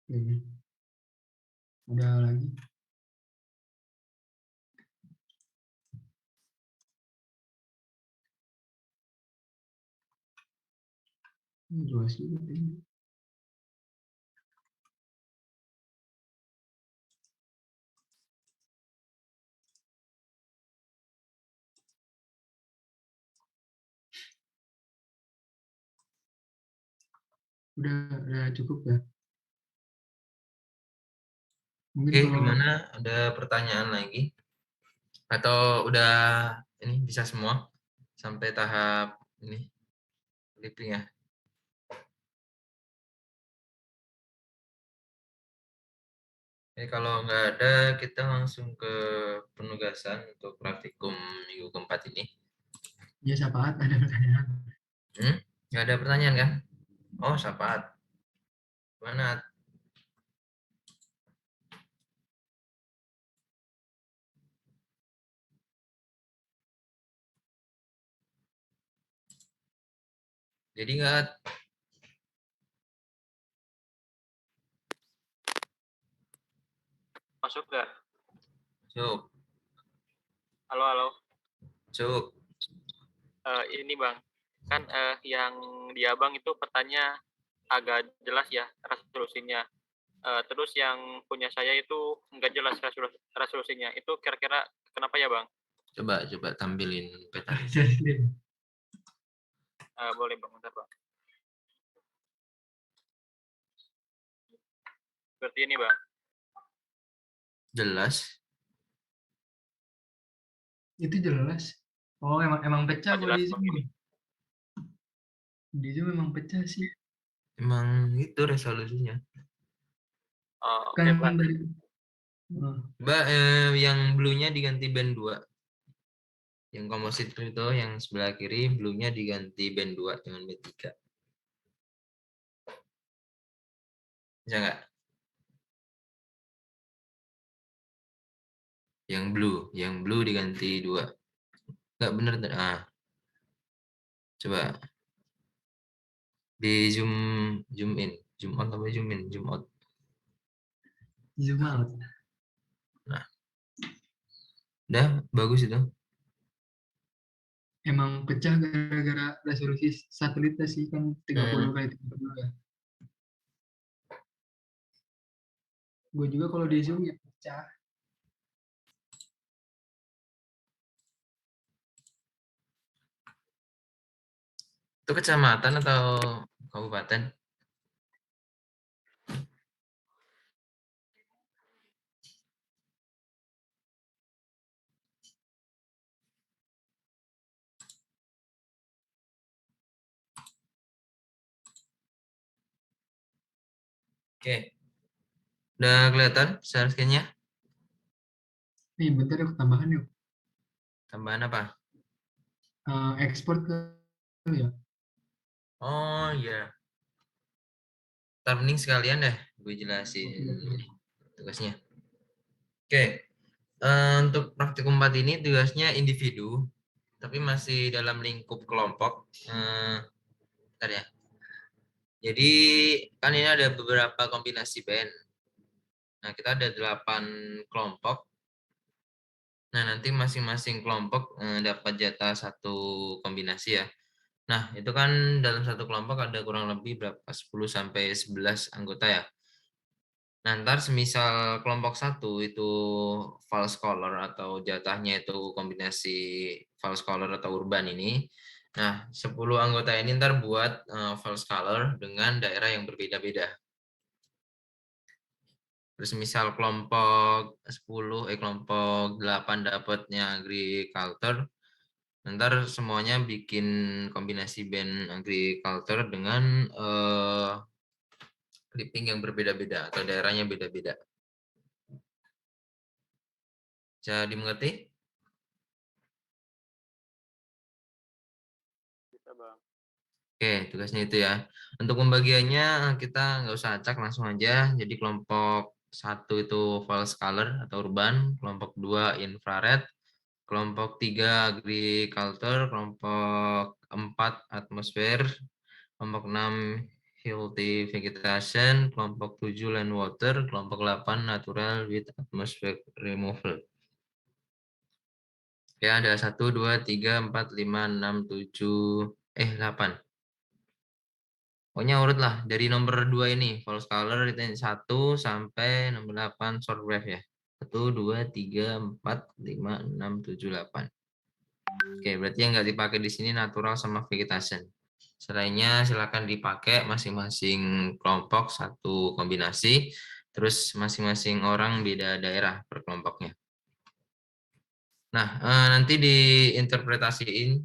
Oke. Ada lagi? Jelas juga ini. Udah cukup ya. Mungkin Oke, kalau gimana? Ada pertanyaan lagi? Atau udah ini bisa semua sampai tahap ini clipping ya? Oke, kalau nggak ada, kita langsung ke penugasan untuk praktikum minggu keempat ini. ya Syafaat ada pertanyaan. Nggak ada pertanyaan kan? Oh, Syafaat. Mana? Jadi nggak Masuk nggak? cuk, Halo. cuk. Ini Bang, kan yang di Abang itu petanya agak jelas ya resolusinya. Terus yang punya saya itu nggak jelas resolusinya. Itu kira-kira kenapa ya Bang? Coba tampilin peta. Boleh Bang, bentar Bang. Seperti ini Bang. Jelas. Itu jelas. Oh, emang pecah kalau Jelas di Zoom. begini. Di Zoom memang pecah sih. Emang itu resolusinya. Oke Kan Bang. dari Mbak, yang blue-nya diganti band 2. Yang komposit itu yang sebelah kiri, blue-nya diganti band 2 dengan band 3. Bisa nggak? Yang blue diganti 2. Nggak bener. Coba di zoom in, zoom out atau zoom in, zoom out. Zoom out. Nah, udah bagus itu. Emang pecah gara-gara resolusi satelitnya sih kan 30 kali 30 ya. Gue juga kalau di Zoom ya pecah. Itu kecamatan atau kabupaten? Oke. Udah kelihatan share screen-nya? Nih bentar yuk tambahan yuk. Tambahan apa? Ekspor ke ya. Oh iya. Ntar mending sekalian deh gue jelasin tugasnya. Oke. Untuk praktikum 4 ini tugasnya individu, tapi masih dalam lingkup kelompok. Bentar ya. Jadi kan ini ada beberapa kombinasi band. Nah, kita ada 8 kelompok. Nah, nanti masing-masing kelompok dapat jatah satu kombinasi ya. Nah, itu kan dalam satu kelompok ada kurang lebih berapa? 10 sampai 11 anggota ya. Nah, ntar semisal kelompok satu itu false color atau jatahnya itu kombinasi false color atau urban ini. Nah, 10 anggota ini ntar buat false color dengan daerah yang berbeda-beda. Terus misal kelompok 8 dapatnya agriculture, ntar semuanya bikin kombinasi band agriculture dengan clipping yang berbeda-beda atau daerahnya beda-beda. Bisa dimengerti? Bisa, Bang. Oke, tugasnya itu ya. Untuk pembagiannya kita nggak usah acak, langsung aja. Jadi kelompok 1 itu false color atau urban, kelompok 2 infrared, kelompok 3 agriculture, kelompok 4 atmosfer, kelompok 6 healthy vegetation, kelompok 7 land water, kelompok 8 natural with atmospheric removal. Ya, ada 1, 2, 3, 4, 5, 6, 7, 8. Pokoknya urut lah dari nomor 2 ini, false color itu 1 sampai nomor 8 short wave ya. 1, 2, 3, 4, 5, 6, 7, 8. Oke, berarti yang nggak dipakai di sini natural sama vegetation. Selainnya silakan dipakai masing-masing kelompok satu kombinasi, terus masing-masing orang beda daerah per kelompoknya. Nah, nanti diinterpretasiin,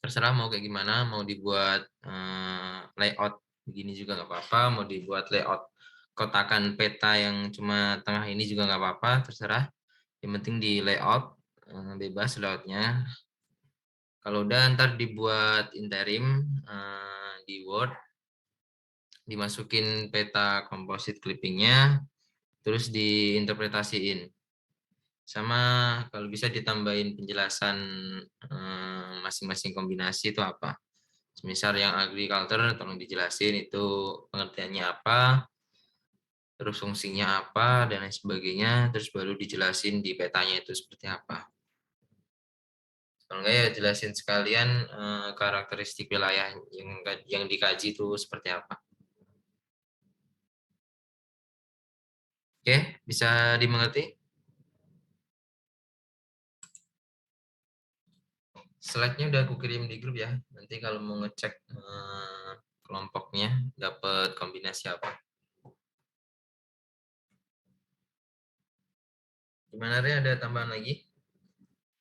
terserah mau kayak gimana, mau dibuat layout begini juga nggak apa-apa, mau dibuat layout kotakan peta yang cuma tengah ini juga nggak apa-apa, terserah. Yang penting di layout, bebas layoutnya. Kalau udah ntar dibuat interim di Word, dimasukin peta composite clippingnya, terus diinterpretasiin. Sama kalau bisa ditambahin penjelasan masing-masing kombinasi itu apa. Misal yang agriculture tolong dijelasin itu pengertiannya apa, terus fungsinya apa, dan lain sebagainya, terus baru dijelasin di petanya itu seperti apa. Kalau enggak ya jelasin sekalian karakteristik wilayah yang dikaji itu seperti apa. Oke, bisa dimengerti? Slide-nya udah aku kirim di grup ya. Nanti kalau mau ngecek kelompoknya dapat kombinasi apa. Gimana Re, ada tambahan lagi?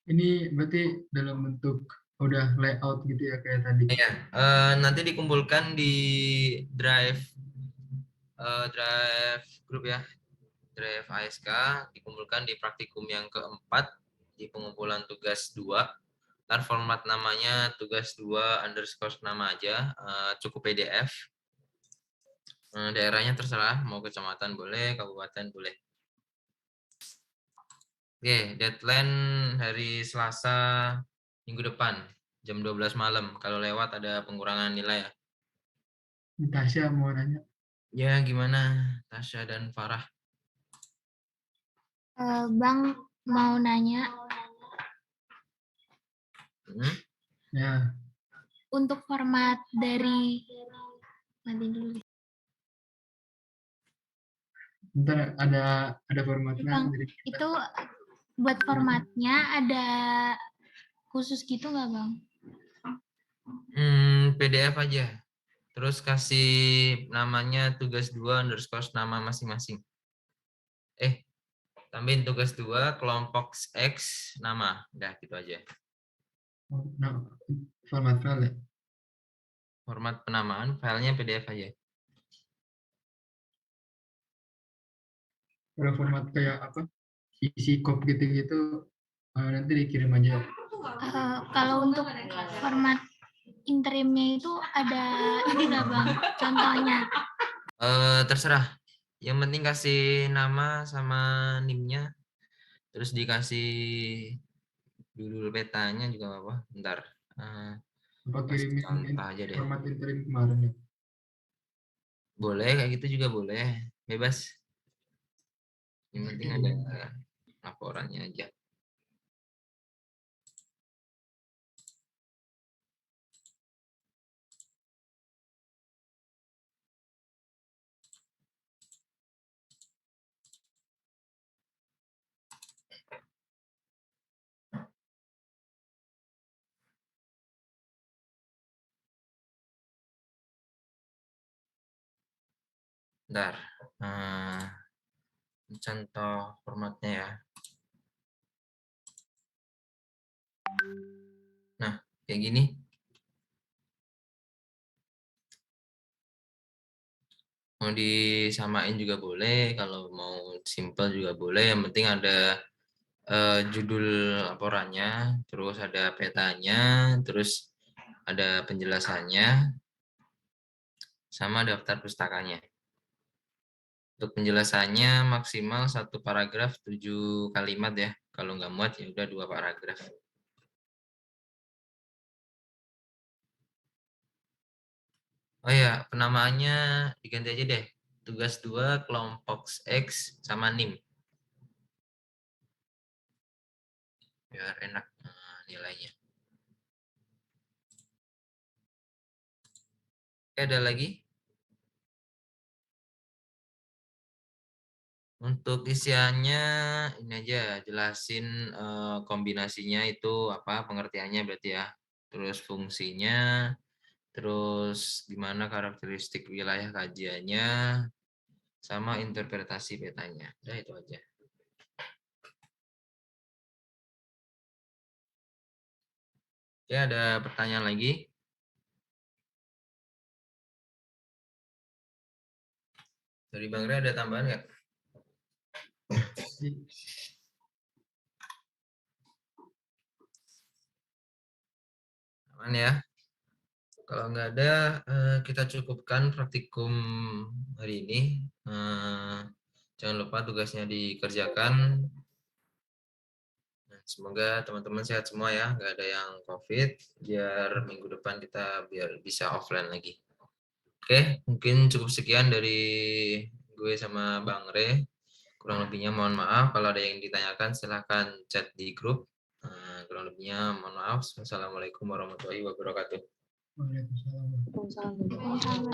Ini berarti dalam bentuk udah layout gitu ya kayak tadi. Iya, nanti dikumpulkan di drive grup ya, drive ASK, dikumpulkan di praktikum yang keempat di pengumpulan tugas 2. Ntar format namanya tugas 2 _ nama aja, cukup PDF. Daerahnya terserah, mau kecamatan boleh, kabupaten boleh. Oke, deadline hari Selasa minggu depan, jam 12 malam. Kalau lewat ada pengurangan nilai ya. Tasya mau nanya. Ya, gimana Tasya dan Farah? Bang mau nanya. Ya. Untuk format dari nanti dulu. Ntar ada formatnya. Bang, itu buat formatnya ada khusus gitu nggak Bang? PDF aja. Terus kasih namanya tugas 2 _ nama masing-masing. Tambahin tugas 2 kelompok X nama. Udah gitu aja. Nah, format file ya? Format penamaan filenya PDF aja. Kalau format kayak apa? Isi kop gitu-gitu nanti dikirim aja. Kalau untuk format interimnya itu ada ini nggak Bang? Contohnya? Terserah. Yang penting kasih nama sama NIM-nya. Terus dikasih judul petanya juga apa? Bentar. Apa kirimin contoh aja deh. format interim kemarin ya? Boleh, kayak gitu juga boleh. Bebas. Yang penting ada laporannya aja. Bentar. Contoh formatnya ya. Nah, kayak gini. Mau disamain juga boleh, kalau mau simple juga boleh. Yang penting ada judul laporannya, terus ada petanya, terus ada penjelasannya, sama daftar pustakanya. Untuk penjelasannya maksimal 1 paragraf 7 kalimat ya. Kalau nggak muat ya udah 2 paragraf. Oh ya, penamaannya diganti aja deh. Tugas 2 kelompok X sama NIM. Biar enak nilainya. Oke, ada lagi? Untuk isiannya ini aja, jelasin kombinasinya itu apa, pengertiannya berarti ya. Terus fungsinya, terus gimana karakteristik wilayah kajiannya, sama interpretasi petanya. Udah itu aja. Oke, ada pertanyaan lagi? Dari Bang Ray ada tambahan nggak? Aman ya? Kalau nggak ada, kita cukupkan praktikum hari ini. Jangan lupa tugasnya dikerjakan. Semoga teman-teman sehat semua ya, nggak ada yang COVID, biar minggu depan kita biar bisa offline lagi. Oke, mungkin cukup sekian dari gue sama Bang Re. Kurang lebihnya mohon maaf, kalau ada yang ditanyakan silahkan chat di grup. Kurang lebihnya mohon maaf. Wassalamualaikum warahmatullahi wabarakatuh. Waalaikumsalam. Waalaikumsalam.